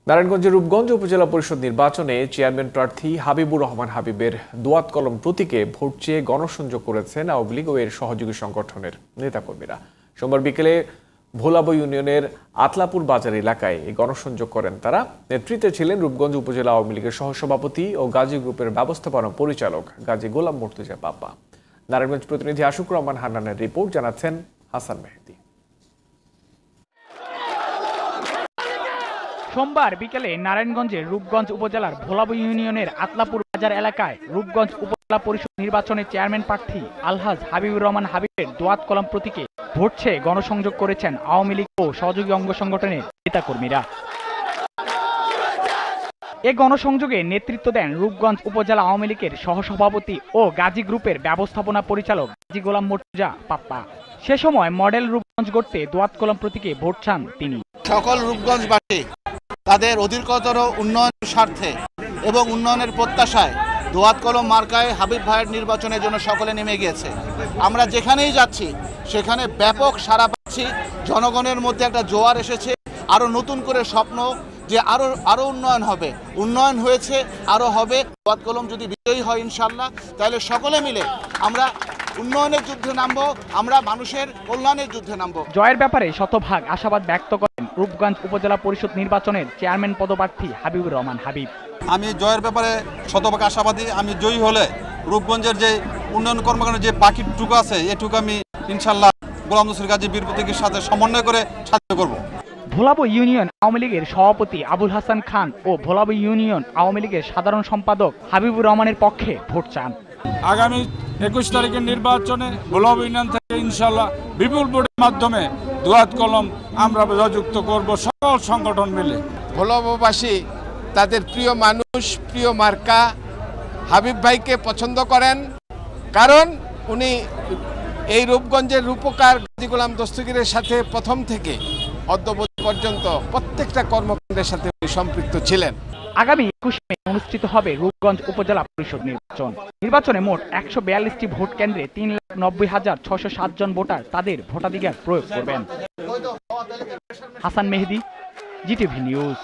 নারায়ণগঞ্জের রূপগঞ্জ উপজেলা পরিষদ নির্বাচনে চেয়ারম্যান প্রার্থী হাবিবুর রহমান হাবিবের দোয়াত কলম প্রতীকে ভোট চেয়ে গণসংযোগ করেছেন আওয়ামী লীগ ও এর সহযোগী সংগঠনের নেতাকর্মীরা। সোমবার বিকেলে ভোলাবো ইউনিয়নের আতলাপুর বাজার এলাকায় এই গণসংযোগ করেন তারা। নেতৃত্বে ছিলেন রূপগঞ্জ উপজেলা আওয়ামী লীগের সহসভাপতি ও গাজী গ্রুপের ব্যবস্থাপনা পরিচালক গাজী গোলাম মুর্তজা পাপা। নারায়ণগঞ্জ প্রতিনিধি আশুক রহমান হান্নানের রিপোর্ট, জানাচ্ছেন হাসান মেহেদী। সোমবার বিকেলে নারায়ণগঞ্জের রূপগঞ্জ উপজেলার ভোলাবো ইউনিয়নের আতলাপুর বাজার এলাকায় রূপগঞ্জ উপজেলা পরিষদ নির্বাচনে চেয়ারম্যান প্রার্থী আলহাজ হাবিবুর রহমান হাবিবের দোয়াত কলম প্রতীকে ভোট চেয়ে গণসংযোগ করেছেন আওয়ামী লীগ ও সহযোগী অঙ্গ সংগঠনের নেতাকর্মীরা। এ গণসংযোগে নেতৃত্ব দেন রূপগঞ্জ উপজেলা আওয়ামী লীগের সহসভাপতি ও গাজী গ্রুপের ব্যবস্থাপনা পরিচালক গাজী গোলাম মুর্তজা পাপ্পা। সে সময় মডেল রূপগঞ্জ গড়তে দোয়াত কলম প্রতীকে ভোট চান তিনি। সকল রূপগঞ্জবাসী তাদের অধিকতর উন্নয়নের স্বার্থে এবং উন্নয়নের প্রত্যাশায় দোয়াত কলম মার্কায় হাবিব ভাইয়ের নির্বাচনের জন্য সকলে নেমে গিয়েছে। আমরা যেখানেই যাচ্ছি সেখানে ব্যাপক সাড়া পাচ্ছি। জনগণের মধ্যে একটা জোয়ার এসেছে, আরও নতুন করে স্বপ্ন যে আরও উন্নয়ন হবে, উন্নয়ন হয়েছে, আরও হবে। দোয়াত কলম যদি বিজয়ী হয় ইনশাল্লাহ, তাহলে সকলে মিলে আমরা উন্নয়নের যুদ্ধে নামবো, আমরা মানুষের কল্যাণের যুদ্ধে নামবো। জয়ের ব্যাপারে শতভাগ আশাবাদ ব্যক্ত করেন রূপগঞ্জ উপজেলা পরিষদ নির্বাচনের চেয়ারম্যান পদপ্রার্থী হাবিবুর রহমান হাবিব। আমি জয়ের ব্যাপারে শতভাগ আশাবাদী। আমি জয়ী হলে রূপগঞ্জের যে উন্নয়ন কর্মকাণ্ডের যে বাকিটুকু আছে এটুকু আমি ইনশাল্লাহ গোলাম নসির গাজী বীর প্রতীকের সাথে সমন্বয় করে সাহায্য করব। ভোলাবো ইউনিয়ন আওয়ামী লীগের সভাপতি আবুল হাসান খান ও ভোলাবো ইউনিয়ন আওয়ামী লীগের সাধারণ সম্পাদক হাবিবুর রহমানের পক্ষে ভোট চান। আগামী 21 তারিখের নির্বাচনে ভোলাবো ইউনিয়ন থেকে ইনশাল্লাহ বিপুল ভোটের মাধ্যমে দোয়াত কলম আমরা জয়যুক্ত করব সকল সংগঠন মিলে। ভোলাবোবাসী তাদের প্রিয় মানুষ, প্রিয় মার্কা হাবিব ভাইকে পছন্দ করেন, কারণ উনি এই রূপগঞ্জের রূপকার গাজী গোলাম দস্তগীরের সাথে প্রথম থেকে অদ্যবধি পর্যন্ত প্রত্যেকটা কর্মকাণ্ডের সাথে উনি সম্পৃক্ত ছিলেন। আগামী 21 মে অনুষ্ঠিত হবে রূপগঞ্জ উপজেলা পরিষদ নির্বাচন। নির্বাচনে মোট 142টি ভোট কেন্দ্রে 3,90,607 জন ভোটার তাদের ভোটাধিকার প্রয়োগ করবেন। হাসান মেহেদী, জিটিভি নিউজ।